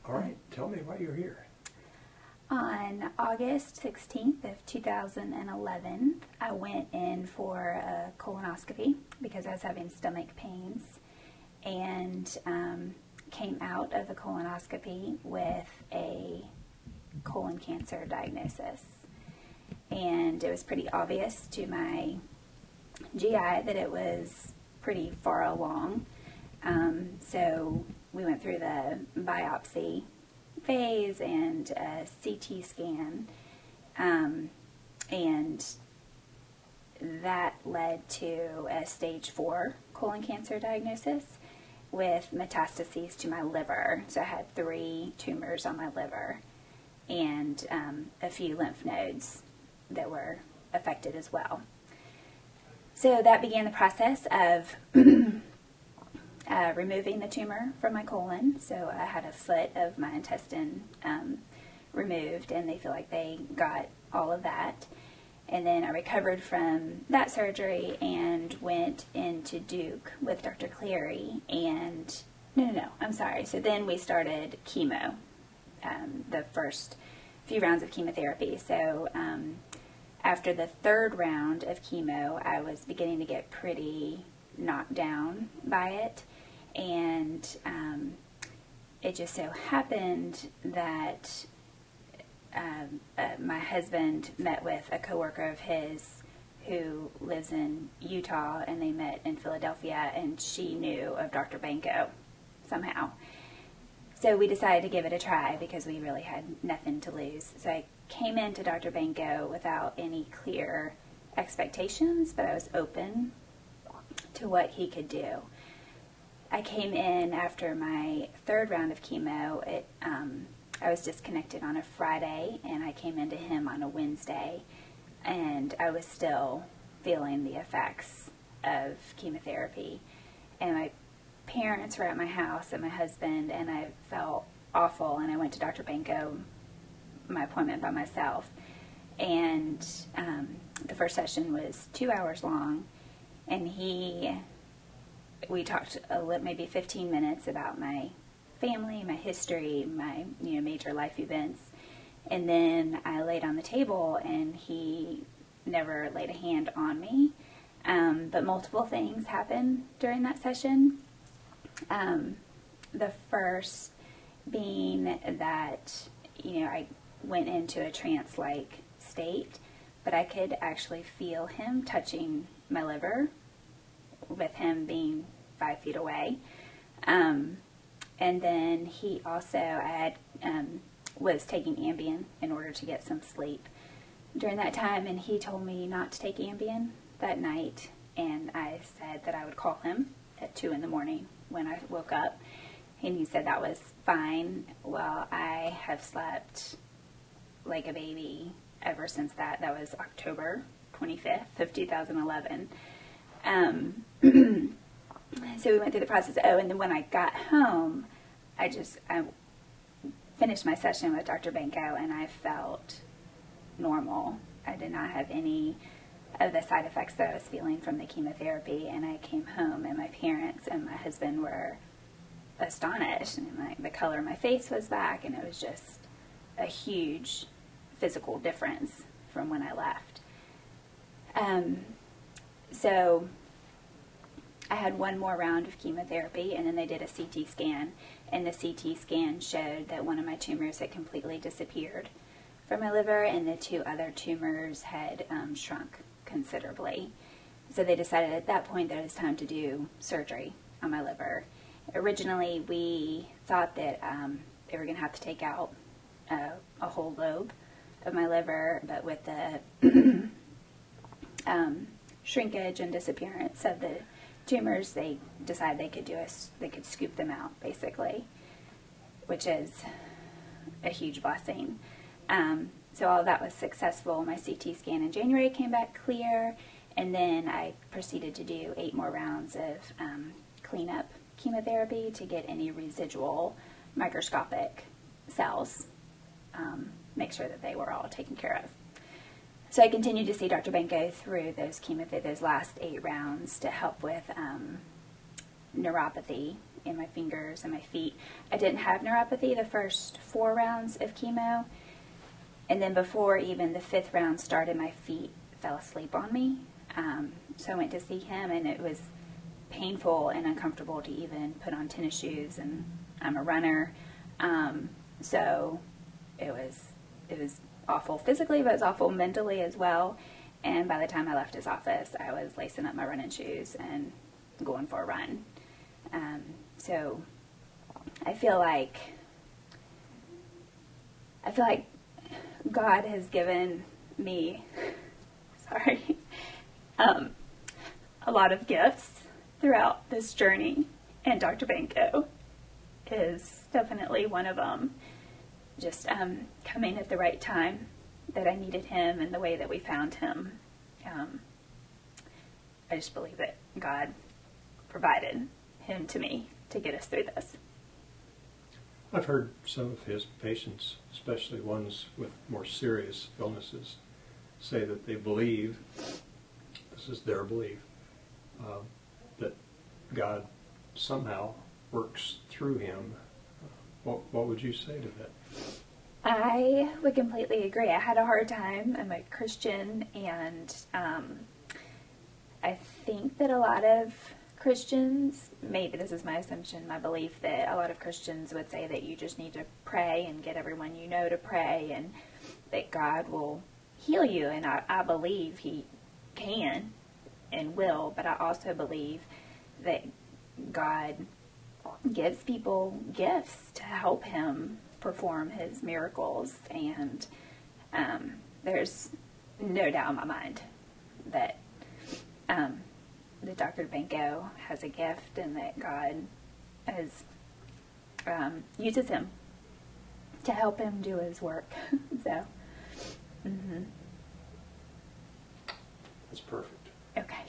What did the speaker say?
All right, tell me why you're here. On August 16th of 2011, I went in for a colonoscopy because I was having stomach pains, and came out of the colonoscopy with a colon cancer diagnosis. And it was pretty obvious to my GI that it was pretty far along. So we went through the biopsy phase and a CT scan, and that led to a stage 4 colon cancer diagnosis with metastases to my liver. So I had 3 tumors on my liver and a few lymph nodes that were affected as well. So that began the process of removing the tumor from my colon. So I had a foot of my intestine removed, and they feel like they got all of that. And then I recovered from that surgery and went into Duke with Dr. Cleary. And so then we started chemo, the first few rounds of chemotherapy. So after the 3rd round of chemo, I was beginning to get pretty knocked down by it. And it just so happened that my husband met with a coworker of his who lives in Utah, and they met in Philadelphia, and she knew of Dr. Banco somehow. So we decided to give it a try because we really had nothing to lose. So I came into Dr. Banco without any clear expectations, but I was open to what he could do. I came in after my 3rd round of chemo. I was disconnected on a Friday, and I came into him on a Wednesday, and I was still feeling the effects of chemotherapy. And my parents were at my house, and my husband, and I felt awful, and I went to Dr. Banco, my appointment by myself. And the first session was 2 hours long, and we talked maybe 15 minutes about my family, my history, my major life events. And then I laid on the table, and he never laid a hand on me. But multiple things happened during that session. The first being that, I went into a trance-like state, but I could actually feel him touching my liver, with him being 5 feet away. And then he also, was taking Ambien in order to get some sleep during that time, and he told me not to take Ambien that night, and I said that I would call him at 2 in the morning when I woke up, and he said that was fine. Well, I have slept like a baby ever since that. That was October 25th of 2011. So we went through the process. And then when I got home, I finished my session with Dr. Banco, and I felt normal. I did not have any of the side effects that I was feeling from the chemotherapy, and I came home, and my parents and my husband were astonished, and the color of my face was back, and it was just a huge physical difference from when I left. So I had one more round of chemotherapy, and then they did a CT scan, and the CT scan showed that one of my tumors had completely disappeared from my liver, and the 2 other tumors had shrunk considerably. So they decided at that point that it was time to do surgery on my liver. Originally, we thought that they were going to have to take out a whole lobe of my liver, but with the shrinkage and disappearance of the tumors, they decided they could scoop them out, basically, which is a huge blessing. So all of that was successful. My CT scan in January came back clear, and then I proceeded to do 8 more rounds of cleanup chemotherapy to get any residual microscopic cells, make sure that they were all taken care of. So I continued to see Dr. Banco through those last 8 rounds to help with neuropathy in my fingers and my feet. I didn't have neuropathy the first 4 rounds of chemo, and then before even the 5th round started, my feet fell asleep on me. So I went to see him, and it was painful and uncomfortable to even put on tennis shoes, and I'm a runner. So it was awful physically, but it was awful mentally as well. And by the time I left his office, I was lacing up my running shoes and going for a run. So I feel like God has given me, a lot of gifts throughout this journey, and Dr. Banco is definitely one of them. Just coming at the right time that I needed him and the way that we found him. I just believe that God provided him to me to get us through this. I've heard some of his patients, especially ones with more serious illnesses, say that they believe, this is their belief, that God somehow works through him. What would you say to that? I would completely agree. I had a hard time. I'm a Christian, and I think that a lot of Christians, maybe this is my assumption, my belief, that a lot of Christians would say that you just need to pray and get everyone you know to pray, and that God will heal you. And I believe he can and will, but I also believe that God gives people gifts to help him perform his miracles, and there's no doubt in my mind that Dr. Banco has a gift, and that God uses him to help him do his work. So, That's perfect. okay.